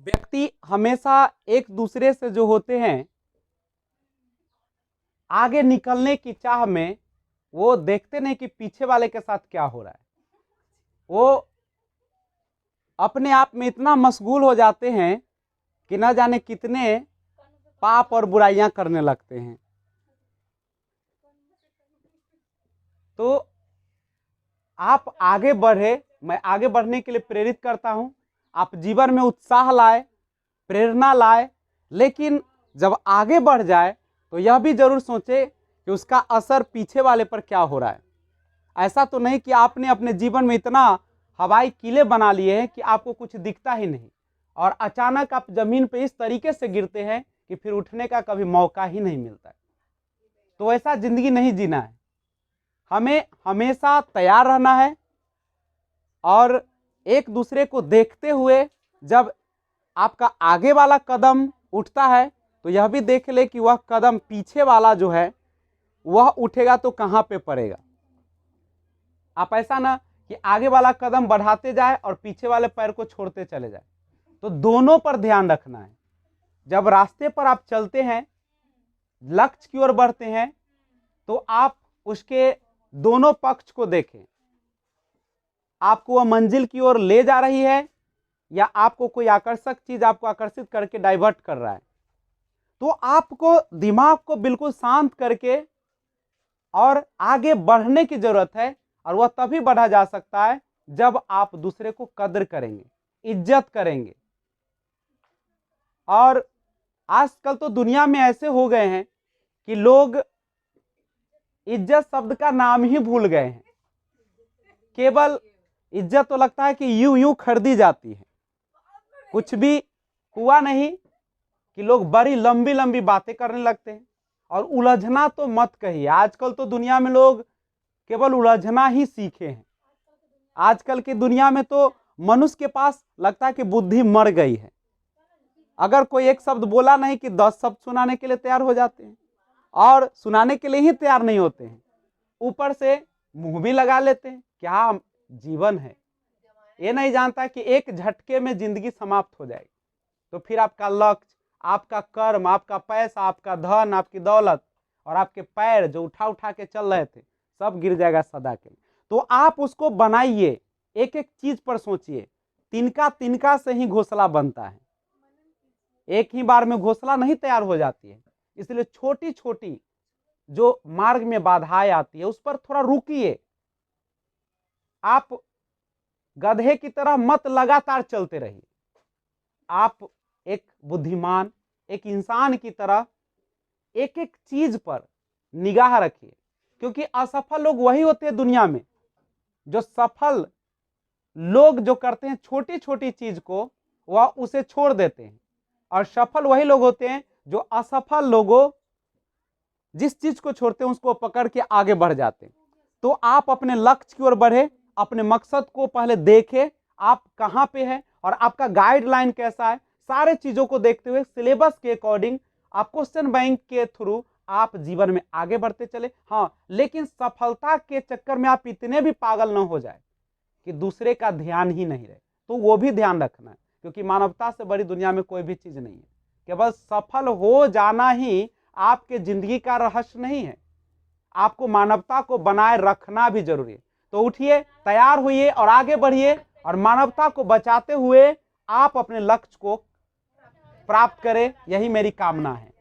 व्यक्ति हमेशा एक दूसरे से जो होते हैं आगे निकलने की चाह में वो देखते नहीं कि पीछे वाले के साथ क्या हो रहा है। वो अपने आप में इतना मशगूल हो जाते हैं कि न जाने कितने पाप और बुराइयां करने लगते हैं। तो आप आगे बढ़े, मैं आगे बढ़ने के लिए प्रेरित करता हूं। आप जीवन में उत्साह लाए, प्रेरणा लाए, लेकिन जब आगे बढ़ जाए तो यह भी जरूर सोचे कि उसका असर पीछे वाले पर क्या हो रहा है। ऐसा तो नहीं कि आपने अपने जीवन में इतना हवाई किले बना लिए हैं कि आपको कुछ दिखता ही नहीं और अचानक आप जमीन पे इस तरीके से गिरते हैं कि फिर उठने का कभी मौका ही नहीं मिलता है। तो ऐसा जिंदगी नहीं जीना है। हमें हमेशा तैयार रहना है और एक दूसरे को देखते हुए जब आपका आगे वाला कदम उठता है तो यह भी देख ले कि वह कदम पीछे वाला जो है वह उठेगा तो कहां पे पड़ेगा। आप ऐसा ना कि आगे वाला कदम बढ़ाते जाए और पीछे वाले पैर को छोड़ते चले जाए। तो दोनों पर ध्यान रखना है। जब रास्ते पर आप चलते हैं, लक्ष्य की ओर बढ़ते हैं, तो आप उसके दोनों पक्ष को देखें। आपको वह मंजिल की ओर ले जा रही है या आपको कोई आकर्षक चीज आपको आकर्षित करके डाइवर्ट कर रहा है। तो आपको दिमाग को बिल्कुल शांत करके और आगे बढ़ने की जरूरत है। और वह तभी बढ़ा जा सकता है जब आप दूसरे को कद्र करेंगे, इज्जत करेंगे। और आजकल तो दुनिया में ऐसे हो गए हैं कि लोग इज्जत शब्द का नाम ही भूल गए हैं। केवल इज्जत तो लगता है कि यूं यूं खरीदी जाती है। कुछ भी हुआ नहीं कि लोग बड़ी लंबी लंबी बातें करने लगते हैं। और उलझना तो मत कहिए, आजकल तो दुनिया में लोग केवल उलझना ही सीखे हैं। आजकल की दुनिया में तो मनुष्य के पास लगता है कि बुद्धि मर गई है। अगर कोई एक शब्द बोला नहीं कि 10 शब्द सुनाने के लिए तैयार हो जाते हैं और सुनाने के लिए ही तैयार नहीं होते हैं, ऊपर से मुंह भी लगा लेते हैं। क्या जीवन है, ये नहीं जानता कि एक झटके में जिंदगी समाप्त हो जाएगी। तो फिर आपका लक्ष्य, आपका कर्म, आपका पैसा, आपका धन, आपकी दौलत और आपके पैर जो उठा उठा के चल रहे थे सब गिर जाएगा सदा के लिए। तो आप उसको बनाइए, एक एक चीज पर सोचिए। तिनका तिनका से ही घोंसला बनता है, एक ही बार में घोंसला नहीं तैयार हो जाती है। इसलिए छोटी छोटी जो मार्ग में बाधाएं आती है उस पर थोड़ा रुकिए। आप गधे की तरह मत लगातार चलते रहिए। आप एक बुद्धिमान, एक इंसान की तरह एक एक चीज पर निगाह रखिए। क्योंकि असफल लोग वही होते हैं दुनिया में। जो सफल लोग जो करते हैं छोटी छोटी चीज को, वह उसे छोड़ देते हैं। और सफल वही लोग होते हैं जो असफल लोगों जिस चीज को छोड़ते हैं उसको पकड़ के आगे बढ़ जाते हैं। तो आप अपने लक्ष्य की ओर बढ़े, अपने मकसद को पहले देखें, आप कहां पे हैं और आपका गाइडलाइन कैसा है। सारे चीजों को देखते हुए सिलेबस के अकॉर्डिंग आप क्वेश्चन बैंक के थ्रू आप जीवन में आगे बढ़ते चले। हाँ, लेकिन सफलता के चक्कर में आप इतने भी पागल ना हो जाए कि दूसरे का ध्यान ही नहीं रहे। तो वो भी ध्यान रखना है, क्योंकि मानवता से बड़ी दुनिया में कोई भी चीज नहीं है। केवल सफल हो जाना ही आपके जिंदगी का रहस्य नहीं है। आपको मानवता को बनाए रखना भी जरूरी है। तो उठिए, तैयार होइए और आगे बढ़िए और मानवता को बचाते हुए आप अपने लक्ष्य को प्राप्त करें, यही मेरी कामना है।